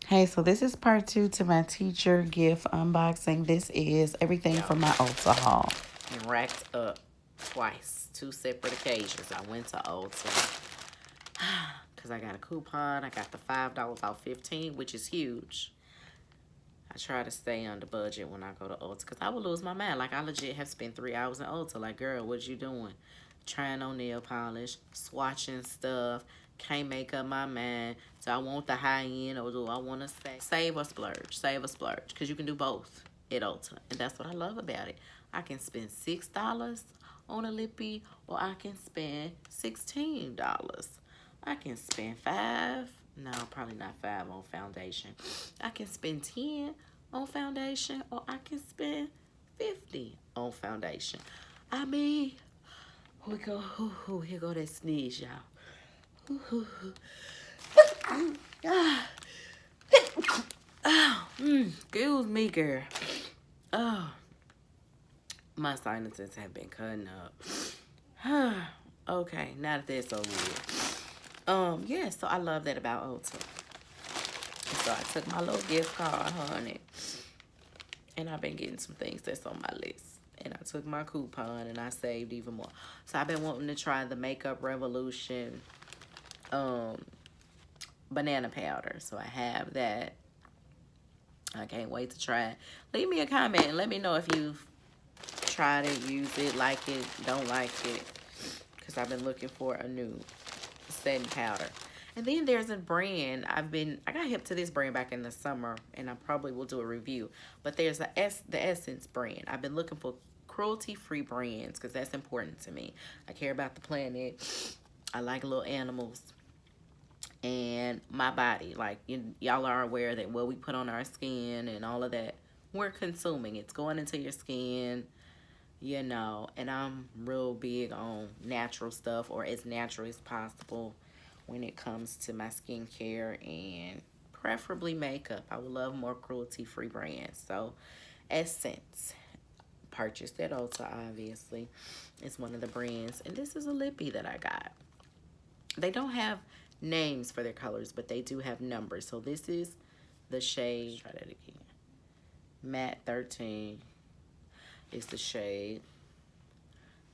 Hey, so this is part two to my teacher gift unboxing. This is everything from my Ulta haul. And racked up twice, two separate occasions. I went to Ulta because I got a coupon. I got the $5 off 15, which is huge. I try to stay under budget when I go to Ulta because I would lose my mind. Like, I legit have spent 3 hours in Ulta. Like, girl, what you doing? Trying on nail polish, swatching stuff, can't make up my mind. Do I want the high end or do I want to save or splurge? Save or splurge, because you can do both at Ulta. And that's what I love about it. I can spend $6 on a lippy or I can spend $16. I can spend 5. No, probably not 5 on foundation. I can spend 10 on foundation or I can spend 50 on foundation. I mean, here go that sneeze, y'all. Excuse me, girl. Oh, my sinuses have been cutting up. Okay, now that that's over with. Yeah, so I love that about Ulta. So I took my little gift card, honey, and I've been getting some things that's on my list. And I took my coupon and I saved even more. So I've been wanting to try the Makeup Revolution banana powder. So I have that. I can't wait to try it. Leave me a comment and let me know if you've tried it, used it, like it, don't like it. Because I've been looking for a new setting powder. And then there's a brand I got hip to this brand back in the summer, and I probably will do a review. But there's the Essence brand. I've been looking for cruelty-free brands because that's important to me. I care about the planet. I like little animals and my body. Like, y'all are aware that what we put on our skin and all of that, we're consuming. It's going into your skin, you know. And I'm real big on natural stuff, or as natural as possible, when it comes to my skincare and preferably makeup. I would love more cruelty-free brands. So Essence, purchased at Ulta, obviously. It's one of the brands. And this is a lippy that I got. They don't have names for their colors, but they do have numbers. So this is the shade. Try that again. Matte 13 is the shade.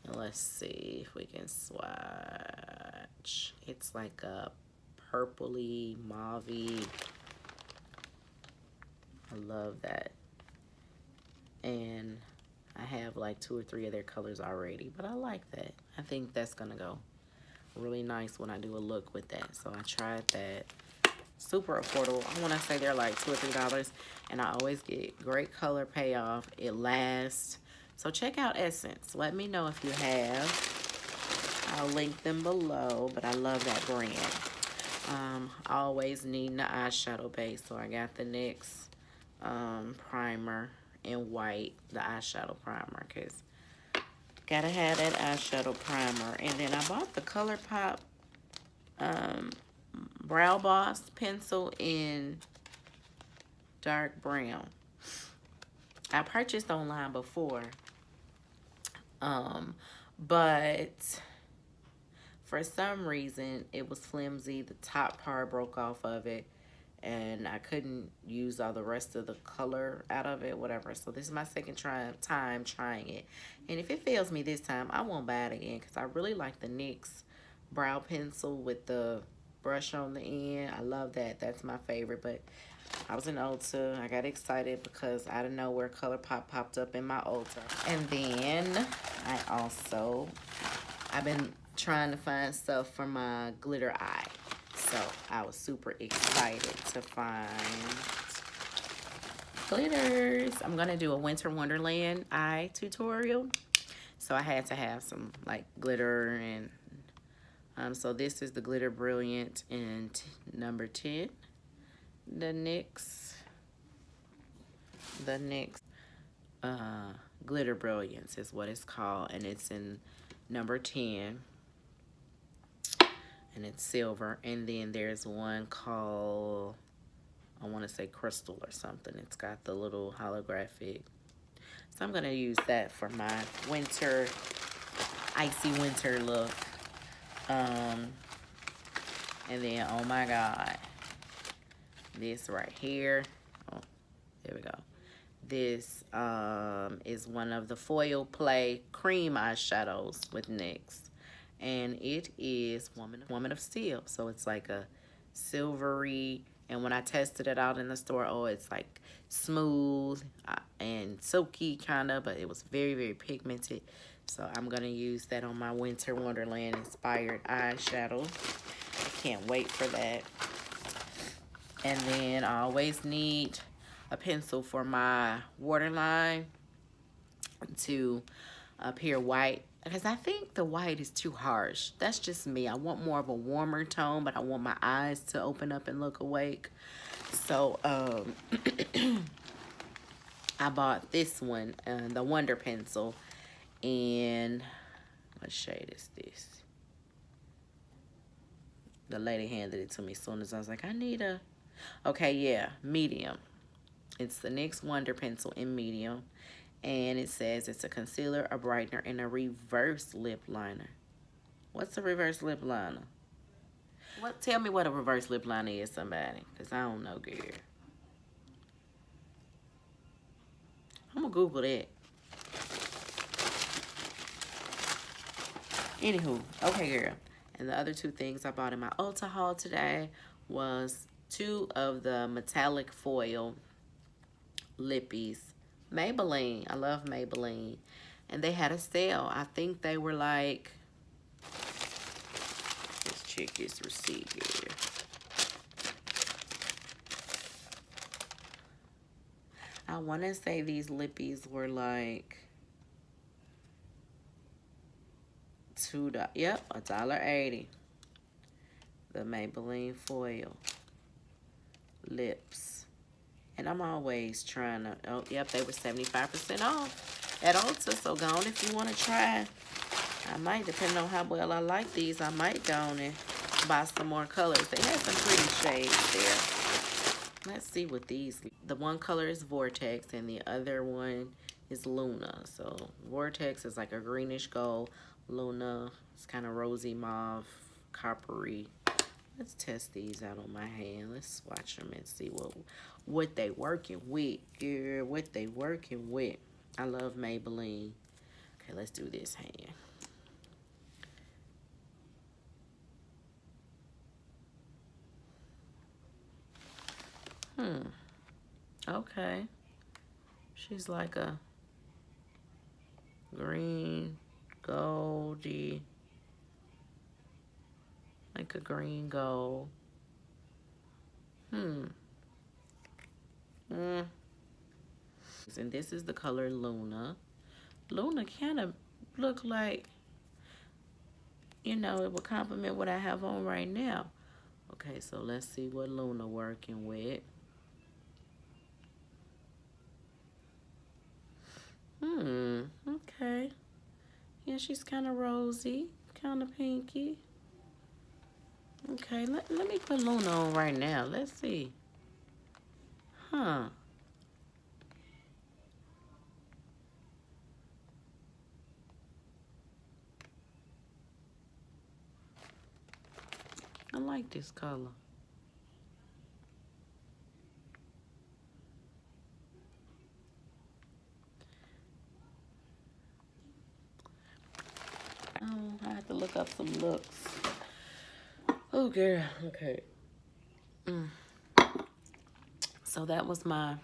And let's see if we can swatch. It's like a purpley, mauve-y. I love that. And I have like 2 or 3 of their colors already, but I like that. I think that's gonna go really nice when I do a look with that. So I tried that. Super affordable. I want to say they're like $2 or $3, and I always get great color payoff. It lasts. So check out Essence. Let me know if you have. I'll link them below, but I love that brand. Always needing the eyeshadow base, so I got the NYX primer in white, the eyeshadow primer, because gotta have that eyeshadow primer. And then I bought the ColourPop Brow Boss pencil in dark brown. I purchased online before, but for some reason it was flimsy. The top part broke off of it, and I couldn't use all the rest of the color out of it, whatever. So this is my second time trying it. And if it fails me this time, I won't buy it again, because I really like the NYX brow pencil with the brush on the end. I love that. That's my favorite. But I was in Ulta. I got excited because I didn't know where ColourPop popped up in my Ulta. And then I've been trying to find stuff for my glitter eye. So I was super excited to find glitters. I'm gonna do a Winter Wonderland eye tutorial. So I had to have some like glitter, and so this is the Glitter Brilliant in number 10. The NYX Glitter Brilliance is what it's called, and it's in number 10. And it's silver. And then there's one called, I want to say Crystal or something. It's got the little holographic. So I'm going to use that for my winter, icy winter look. And then, oh my God, this right here. Oh, there we go. This is one of the Foil Play cream eyeshadows with NYX. And it is Woman of Steel. So it's like a silvery. And when I tested it out in the store, oh, it's like smooth and silky kind of. But it was very, very pigmented. So I'm going to use that on my Winter Wonderland inspired eyeshadow. I can't wait for that. And then I always need a pencil for my waterline to appear white, because I think the white is too harsh. That's just me. I want more of a warmer tone, but I want my eyes to open up and look awake. So I bought this one, the Wonder Pencil, and what shade is this? The lady handed it to me as soon as I was like, I need a, okay, yeah, medium. It's the NYX Wonder Pencil in medium. And it says it's a concealer, a brightener, and a reverse lip liner. What's a reverse lip liner? Tell me what a reverse lip liner is, somebody. Because I don't know, girl. I'm going to Google that. Anywho, okay, girl. And the other two things I bought in my Ulta haul today was 2 of the metallic foil lippies. Maybelline. I love Maybelline. And they had a sale. I think they were like, let's check this receipt here. I want to say these lippies were like $2. Yep, $1.80. The Maybelline foil lips. And I'm always trying to, oh, yep, they were 75% off at Ulta. So go on if you want to try. I might, depending on how well I like these, I might go on and buy some more colors. They had some pretty shades there. Let's see what these, the one color is Vortex and the other one is Luna. So Vortex is like a greenish gold. Luna is kind of rosy mauve, coppery. Let's test these out on my hand. Let's swatch them and see what they working with, girl. What they working with. I love Maybelline. Okay, let's do this hand. Okay. She's like a green, goldy, like a green gold. And this is the color Luna. Luna kind of look like, you know, it would complement what I have on right now. Okay, so let's see what Luna working with. Okay. Yeah, she's kind of rosy, kind of pinky. Okay, let me put Luna on right now. Let's see. I like this color. Oh, I have to look up some looks. Oh, girl. Okay. So that was my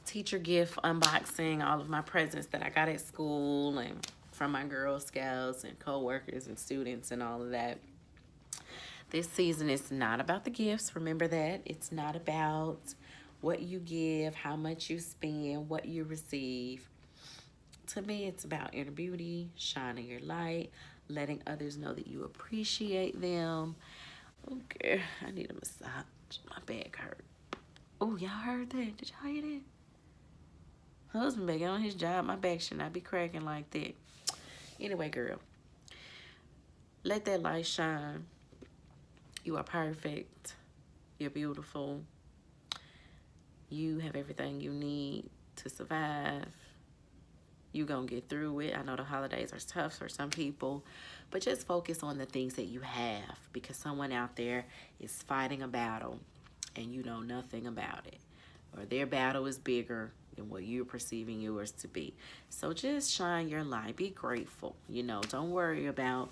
teacher gift unboxing, all of my presents that I got at school and from my Girl Scouts and co-workers and students and all of that. This season is not about the gifts. Remember that. It's not about what you give, how much you spend, what you receive. To me, it's about inner beauty, shining your light, letting others know that you appreciate them. Okay, I need a massage. My back hurt. Oh, y'all heard that? Did y'all hear that? Husband back on his job. My back should not be cracking like that. Anyway, girl, let that light shine. You are perfect. You're beautiful. You have everything you need to survive. You gonna get through it. I know the holidays are tough for some people, but just focus on the things that you have, because someone out there is fighting a battle and you know nothing about it, or their battle is bigger than what you're perceiving yours to be. So just shine your light. Be grateful. You know, don't worry about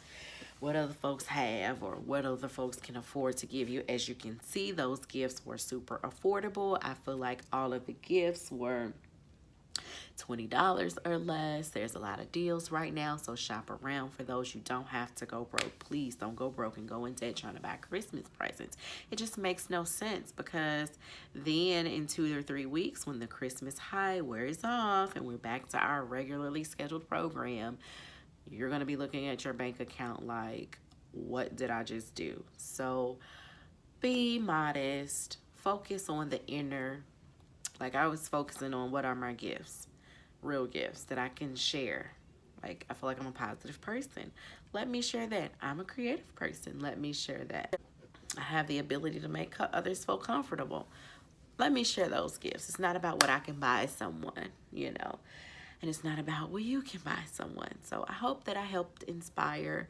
what other folks have or what other folks can afford to give you. As you can see, those gifts were super affordable. I feel like all of the gifts were $20 or less. There's a lot of deals right now, so shop around for those. You don't have to go broke. Please don't go broke and go in debt trying to buy Christmas presents. It just makes no sense, because then in 2 or 3 weeks, when the Christmas high wears off and we're back to our regularly scheduled program, you're going to be looking at your bank account like, what did I just do? So be modest. Focus on the inner. Like, I was focusing on, what are my gifts? Real gifts that I can share. Like, I feel like I'm a positive person. Let me share that. I'm a creative person. Let me share that. I have the ability to make others feel comfortable. Let me share those gifts. It's not about what I can buy someone, you know. And it's not about what you can buy someone. So I hope that I helped inspire,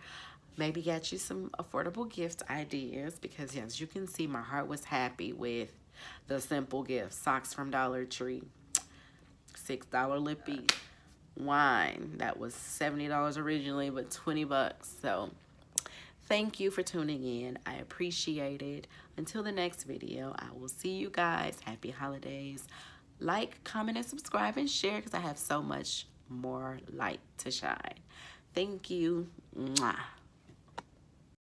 maybe get you some affordable gift ideas, because as you can see, my heart was happy with the simple gifts. Socks from Dollar Tree, $6 lippy, wine that was $70 originally, but $20. So thank you for tuning in. I appreciate it. Until the next video, I will see you guys. Happy holidays. Like, comment, and subscribe, and share, because I have so much more light to shine. Thank you. Mwah.